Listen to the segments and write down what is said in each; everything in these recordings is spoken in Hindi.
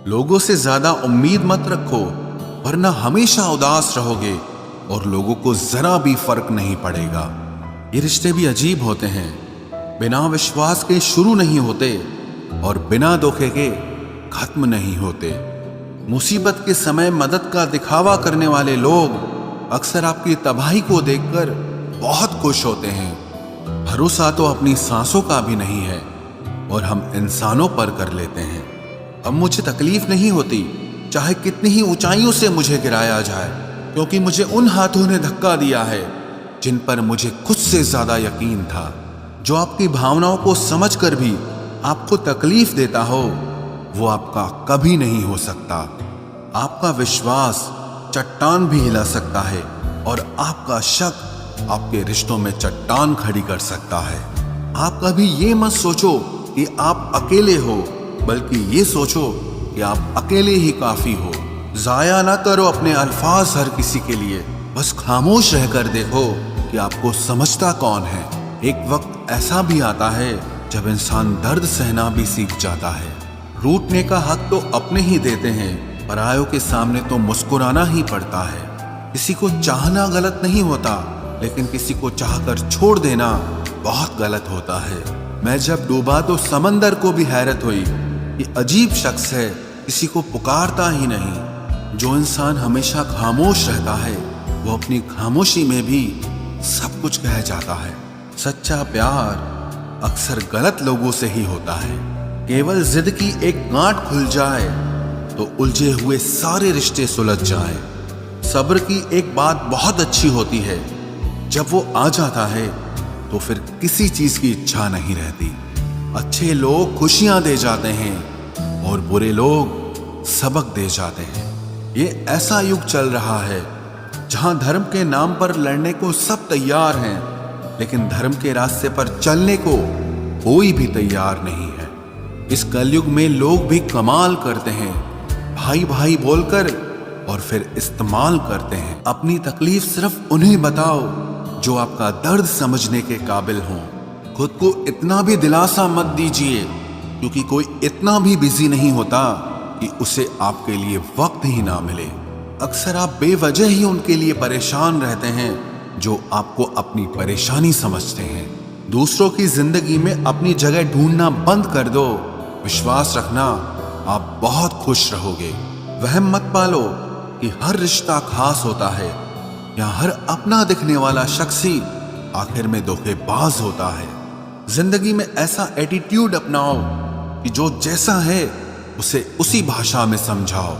लोगों से ज्यादा उम्मीद मत रखो, वरना हमेशा उदास रहोगे और लोगों को जरा भी फर्क नहीं पड़ेगा। ये रिश्ते भी अजीब होते हैं, बिना विश्वास के शुरू नहीं होते और बिना धोखे के खत्म नहीं होते। मुसीबत के समय मदद का दिखावा करने वाले लोग अक्सर आपकी तबाही को देखकर बहुत खुश होते हैं। भरोसा तो अपनी सांसों का भी नहीं है और हम इंसानों पर कर लेते हैं। अब मुझे तकलीफ नहीं होती चाहे कितनी ही ऊंचाइयों से मुझे गिराया जाए, क्योंकि मुझे उन हाथों ने धक्का दिया है जिन पर मुझे खुद से ज्यादा यकीन था। जो आपकी भावनाओं को समझकर भी आपको तकलीफ देता हो वो आपका कभी नहीं हो सकता। आपका विश्वास चट्टान भी हिला सकता है और आपका शक आपके रिश्तों में चट्टान खड़ी कर सकता है। आप कभी ये मत सोचो कि आप अकेले हो, बल्कि ये सोचो कि आप अकेले ही काफी हो। जाया ना करो अपने अल्फाज हर किसी के लिए, बस खामोश रहकर देखो कि आपको समझता कौन है। एक वक्त ऐसा भी आता है जब इंसान दर्द सहना भी सीख जाता है। रूठने का हक तो अपने ही देते हैं, परायों के सामने तो मुस्कुराना ही पड़ता है। किसी को चाहना गलत नहीं होता, लेकिन किसी को चाहकर छोड़ देना बहुत गलत होता है। मैं जब डूबा तो समंदर को भी हैरत हुई कि अजीब शख्स है, किसी को पुकारता ही नहीं। जो इंसान हमेशा खामोश रहता है वो अपनी खामोशी में भी सब कुछ कह जाता है। सच्चा प्यार अक्सर गलत लोगों से ही होता है। केवल जिद की एक गांठ खुल जाए तो उलझे हुए सारे रिश्ते सुलझ जाएं। सब्र की एक बात बहुत अच्छी होती है, जब वो आ जाता है तो फिर किसी चीज की इच्छा नहीं रहती। अच्छे लोग खुशियां दे जाते हैं और बुरे लोग सबक दे जाते हैं। ये ऐसा युग चल रहा है जहां धर्म के नाम पर लड़ने को सब तैयार हैं, लेकिन धर्म के रास्ते पर चलने को कोई भी तैयार नहीं है। इस कलयुग में लोग भी कमाल करते हैं, भाई भाई बोलकर और फिर इस्तेमाल करते हैं। अपनी तकलीफ सिर्फ उन्हें बताओ जो आपका दर्द समझने के काबिल हों। खुद को इतना भी दिलासा मत दीजिए, क्योंकि कोई इतना भी बिजी नहीं होता कि उसे आपके लिए वक्त ही ना मिले। अक्सर आप बेवजह ही उनके लिए परेशान रहते हैं जो आपको अपनी परेशानी समझते हैं। दूसरों की जिंदगी में अपनी जगह ढूंढना बंद कर दो। विश्वास रखना, आप बहुत खुश रहोगे। वहम मत पालो कि हर रिश्ता खास होता है या हर अपना दिखने वाला शख्स ही आखिर में धोखेबाज होता है। जिंदगी में ऐसा एटीट्यूड अपनाओ कि जो जैसा है उसे उसी भाषा में समझाओ।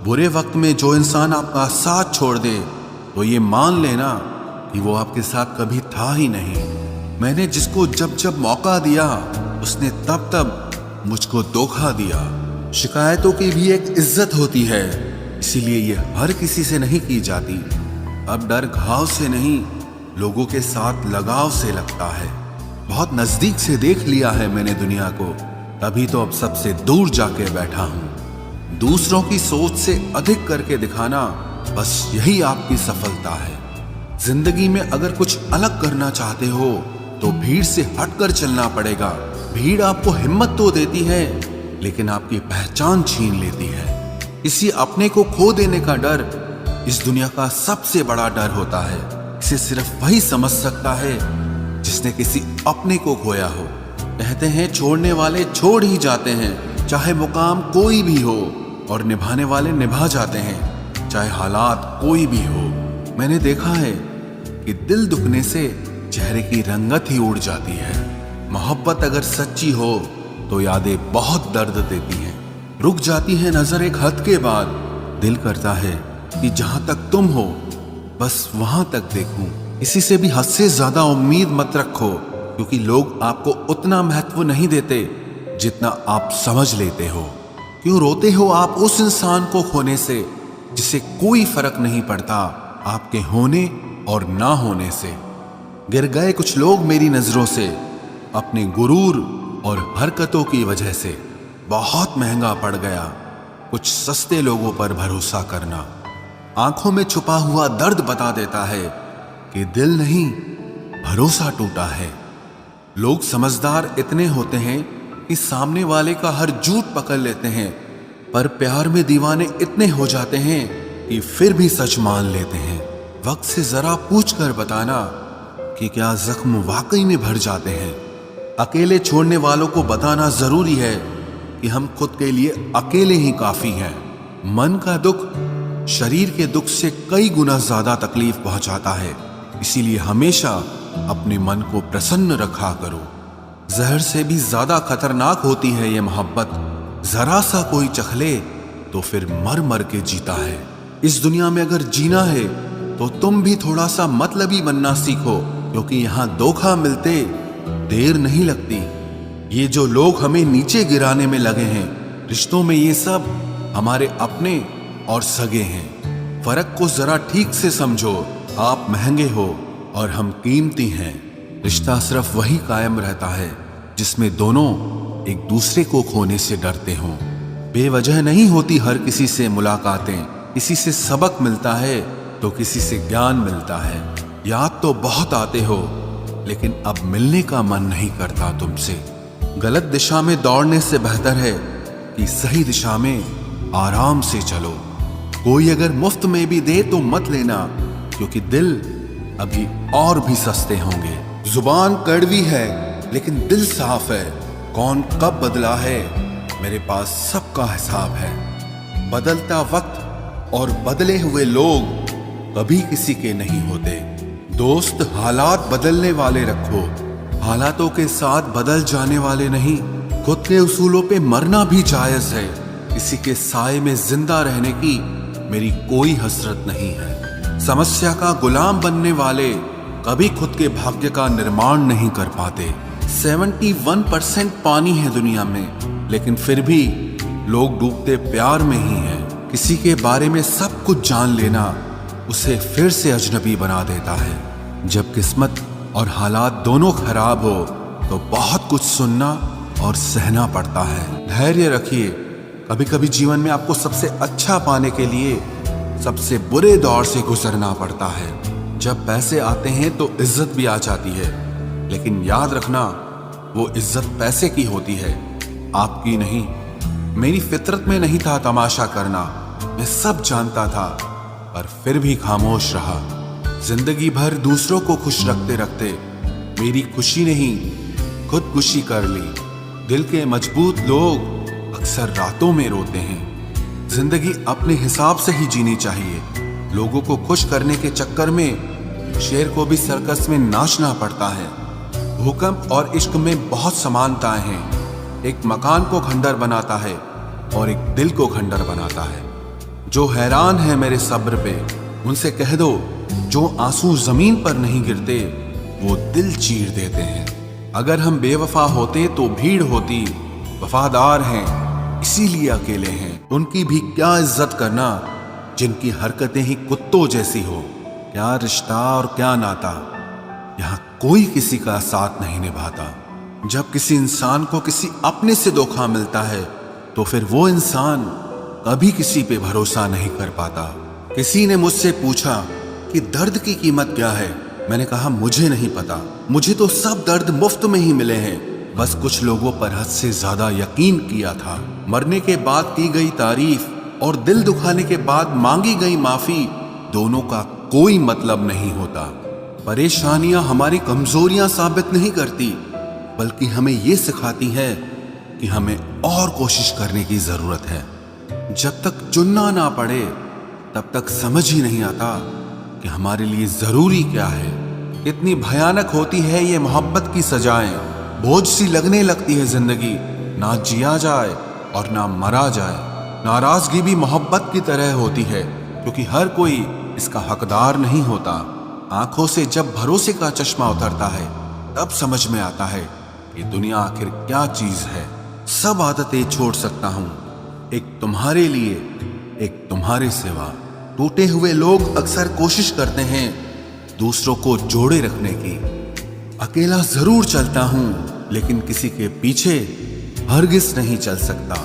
बुरे वक्त में जो इंसान आपका साथ छोड़ दे तो ये मान लेना कि वो आपके साथ कभी था ही नहीं। मैंने जिसको जब जब मौका दिया उसने तब तब मुझको धोखा दिया। शिकायतों की भी एक इज्जत होती है, इसीलिए ये हर किसी से नहीं की जाती। अब डर घाव से नहीं, लोगों के साथ लगाव से लगता है। बहुत नजदीक से देख लिया है मैंने दुनिया को, तभी तो अब सबसे दूर जाके बैठा हूं। दूसरों की सोच से अधिक करके दिखाना, बस यही आपकी सफलता है। जिंदगी में अगर कुछ अलग करना चाहते हो तो भीड़ से हटकर चलना पड़ेगा। भीड़ आपको हिम्मत तो देती है, लेकिन आपकी पहचान छीन लेती है। किसी अपने को खो देने का डर इस दुनिया का सबसे बड़ा डर होता है। इसे सिर्फ वही समझ सकता है जिसने किसी अपने को खोया हो। कहते हैं छोड़ने वाले छोड़ ही जाते हैं, चाहे मुकाम कोई भी हो, और निभाने वाले निभा जाते हैं, चाहे हालात कोई भी हो। मैंने देखा है कि दिल दुखने से चेहरे की रंगत ही उड़ जाती है। मोहब्बत अगर सच्ची हो तो यादें बहुत दर्द देती हैं। रुक जाती है नजर एक हद के बाद। दिल करता है कि जहां तक तुम हो बस वहां तक देखूं। किसी से भी हद से ज्यादा उम्मीद मत रखो, क्योंकि लोग आपको उतना महत्व नहीं देते जितना आप समझ लेते हो। क्यों रोते हो आप उस इंसान को खोने से जिसे कोई फर्क नहीं पड़ता आपके होने और ना होने से। गिर गए कुछ लोग मेरी नजरों से अपने गुरूर और हरकतों की वजह से। बहुत महंगा पड़ गया कुछ सस्ते लोगों पर भरोसा करना। आंखों में छुपा हुआ दर्द बता देता है कि दिल नहीं, भरोसा टूटा है। लोग समझदार इतने होते हैं कि सामने वाले का हर झूठ पकड़ लेते हैं पर प्यार में दीवाने इतने हो जाते हैं कि फिर भी सच मान लेते हैं। वक्त से जरा पूछ कर बताना कि क्या जख्म वाकई में भर जाते हैं। अकेले छोड़ने वालों को बताना जरूरी है कि हम खुद के लिए अकेले ही काफी हैं। मन का दुख शरीर के दुख से कई गुना ज्यादा तकलीफ पहुंचाता है, इसीलिए हमेशा अपने मन को प्रसन्न रखा करो। जहर से भी ज्यादा खतरनाक होती है ये मोहब्बत। जरा सा कोई चखले तो फिर मर मर के जीता है। इस दुनिया में अगर जीना है तो तुम भी थोड़ा सा मतलबी बनना सीखो, क्योंकि यहाँ धोखा मिलते देर नहीं लगती। ये जो लोग हमें नीचे गिराने में लगे हैं, रिश्तों में ये सब हमारे अपने और सगे हैं। फर्क को जरा ठीक से समझो। आप महंगे हो और हम कीमती हैं। रिश्ता सिर्फ वही कायम रहता है जिसमें दोनों एक दूसरे को खोने से डरते हों। बेवजह नहीं होती हर किसी से मुलाकातें। किसी से सबक मिलता है तो किसी से ज्ञान मिलता है। याद तो बहुत आते हो, लेकिन अब मिलने का मन नहीं करता तुमसे। गलत दिशा में दौड़ने से बेहतर है कि सही दिशा में आराम से चलो। कोई अगर मुफ्त में भी दे तो मत लेना, क्योंकि दिल अभी और भी सस्ते होंगे। जुबान कड़वी है लेकिन दिल साफ है। कौन कब बदला है, मेरे पास सबका हिसाब है। बदलता वक्त और बदले हुए लोग कभी किसी के नहीं होते। दोस्त हालात बदलने वाले रखो, हालातों के साथ बदल जाने वाले नहीं। खुद के उसूलों पे मरना भी जायज है। किसी के साए में जिंदा रहने की मेरी कोई हसरत नहीं है। समस्या का गुलाम बनने वाले कभी खुद के भाग्य का निर्माण नहीं कर पाते। 71% पानी है दुनिया में, लेकिन फिर भी लोग डूबते प्यार में ही हैं। किसी के बारे में सब कुछ जान लेना उसे फिर से अजनबी बना देता है। जब किस्मत और हालात दोनों खराब हो तो बहुत कुछ सुनना और सहना पड़ता है। धैर्य रखिए। कभी कभी जीवन में आपको सबसे अच्छा पाने के लिए सबसे बुरे दौर से गुजरना पड़ता है। जब पैसे आते हैं तो इज्जत भी आ जाती है, लेकिन याद रखना वो इज्जत पैसे की होती है, आपकी नहीं। मेरी फितरत में नहीं था तमाशा करना, मैं सब जानता था, पर फिर भी खामोश रहा। जिंदगी भर दूसरों को खुश रखते रखते मेरी खुशी नहीं खुदकुशी कर ली। दिल के मजबूत लोग अक्सर रातों में रोते हैं। जिंदगी अपने हिसाब से ही जीनी चाहिए। लोगों को खुश करने के चक्कर में शेर को भी सर्कस में नाचना पड़ता है। भूकंप और इश्क में बहुत समानताएं हैं। एक मकान को खंडर बनाता है और एक दिल को खंडर बनाता है। जो हैरान है मेरे सब्र पे, उनसे कह दो जो आंसू जमीन पर नहीं गिरते वो दिल चीर देते हैं। अगर हम बेवफा होते तो भीड़ होती। वफादार हैं इसीलिए अकेले हैं। उनकी भी क्या इज्जत करना जिनकी हरकतें ही कुत्तों जैसी हो। क्या रिश्ता और क्या नाता, यहाँ कोई किसी का साथ नहीं निभाता। जब किसी इंसान को किसी अपने से धोखा मिलता है तो फिर वो इंसान कभी किसी पे भरोसा नहीं कर पाता। किसी ने मुझसे पूछा कि दर्द की कीमत क्या है। मैंने कहा मुझे नहीं पता, मुझे तो सब दर्द मुफ्त में ही मिले हैं। बस कुछ लोगों पर हद से ज्यादा यकीन किया था। मरने के बाद की गई तारीफ और दिल दुखाने के बाद मांगी गई माफी, दोनों का कोई मतलब नहीं होता। परेशानियां हमारी कमजोरियां साबित नहीं करती, बल्कि हमें ये सिखाती है कि हमें और कोशिश करने की जरूरत है। जब तक चुनना ना पड़े तब तक समझ ही नहीं आता कि हमारे लिए जरूरी क्या है। इतनी भयानक होती है ये मोहब्बत की सजाएं। बोझ सी लगने लगती है जिंदगी, ना जिया जाए और ना मरा जाए। नाराजगी भी मोहब्बत की तरह होती है, क्योंकि हर कोई इसका हकदार नहीं होता। आंखों से जब भरोसे का चश्मा उतरता है तब समझ में आता है कि दुनिया आखिर क्या चीज है। सब आदतें छोड़ सकता हूँ, एक तुम्हारे लिए, एक तुम्हारे सिवा। टूटे हुए लोग अक्सर कोशिश करते हैं दूसरों को जोड़े रखने की। अकेला जरूर चलता हूं, लेकिन किसी के पीछे हरगिज नहीं चल सकता।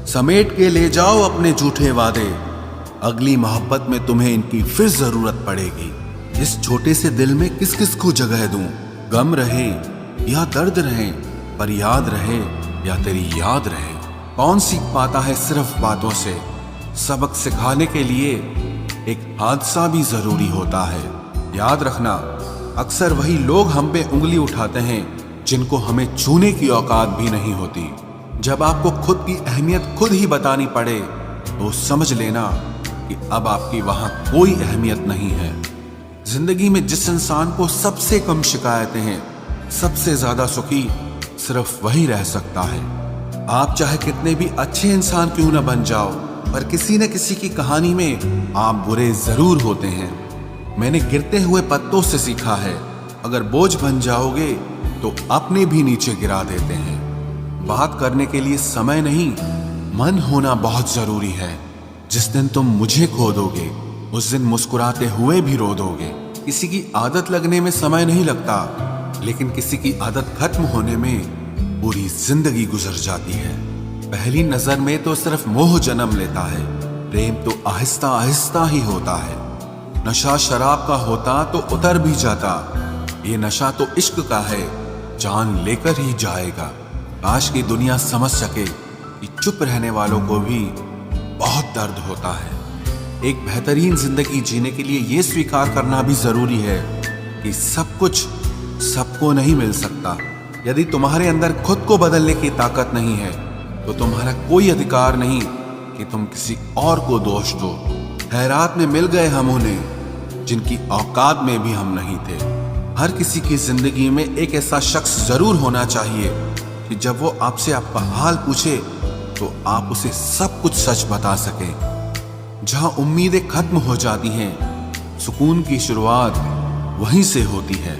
समेट के ले जाओ अपने झूठे वादे, अगली मोहब्बत में तुम्हें इनकी फिर जरूरत पड़ेगी। इस छोटे से दिल में किस किस को जगह दूं? गम रहे या दर्द रहे, पर याद रहे या तेरी याद रहे। कौन सीख पाता है सिर्फ बातों से? सबक सिखाने के लिए एक हादसा भी जरूरी होता है। याद रखना, अक्सर वही लोग हम पे उंगली उठाते हैं जिनको हमें छूने की औकात भी नहीं होती। जब आपको खुद की अहमियत खुद ही बतानी पड़े तो समझ लेना कि अब आपकी वहां कोई अहमियत नहीं है। जिंदगी में जिस इंसान को सबसे कम शिकायतें हैं, सबसे ज्यादा सुखी सिर्फ वही रह सकता है। आप चाहे कितने भी अच्छे इंसान क्यों न बन जाओ, पर किसी न किसी की कहानी में आप बुरे जरूर होते हैं। मैंने गिरते हुए पत्तों से सीखा है, अगर बोझ बन जाओगे तो अपने भी नीचे गिरा देते हैं। बात करने के लिए समय नहीं, मन होना बहुत जरूरी है। जिस दिन तुम मुझे खो दोगे, उस दिन मुस्कुराते हुए भी रो दोगे। किसी की आदत लगने में समय नहीं लगता, लेकिन किसी की आदत खत्म होने में पूरी जिंदगी गुजर जाती है। पहली नजर में तो सिर्फ मोह जन्म लेता है, प्रेम तो आहिस्ता आहिस्ता ही होता है। नशा शराब का होता तो उतर भी जाता, ये नशा तो इश्क का है, जान लेकर ही जाएगा। काश की दुनिया समझ सके कि चुप रहने वालों को भी बहुत दर्द होता है। एक बेहतरीन जिंदगी जीने के लिए ये स्वीकार करना भी जरूरी है कि सब कुछ सबको नहीं मिल सकता। यदि तुम्हारे अंदर खुद को बदलने की ताकत नहीं है तो तुम्हारा कोई अधिकार नहीं कि तुम किसी और को दोष दो। खैरात में मिल गए हम उन्हें जिनकी औकात में भी हम नहीं थे। हर किसी की जिंदगी में एक ऐसा शख्स जरूर होना चाहिए कि जब वो आपसे आपका हाल पूछे तो आप उसे सब कुछ सच बता सकें। जहां उम्मीदें खत्म हो जाती हैं, सुकून की शुरुआत वहीं से होती है।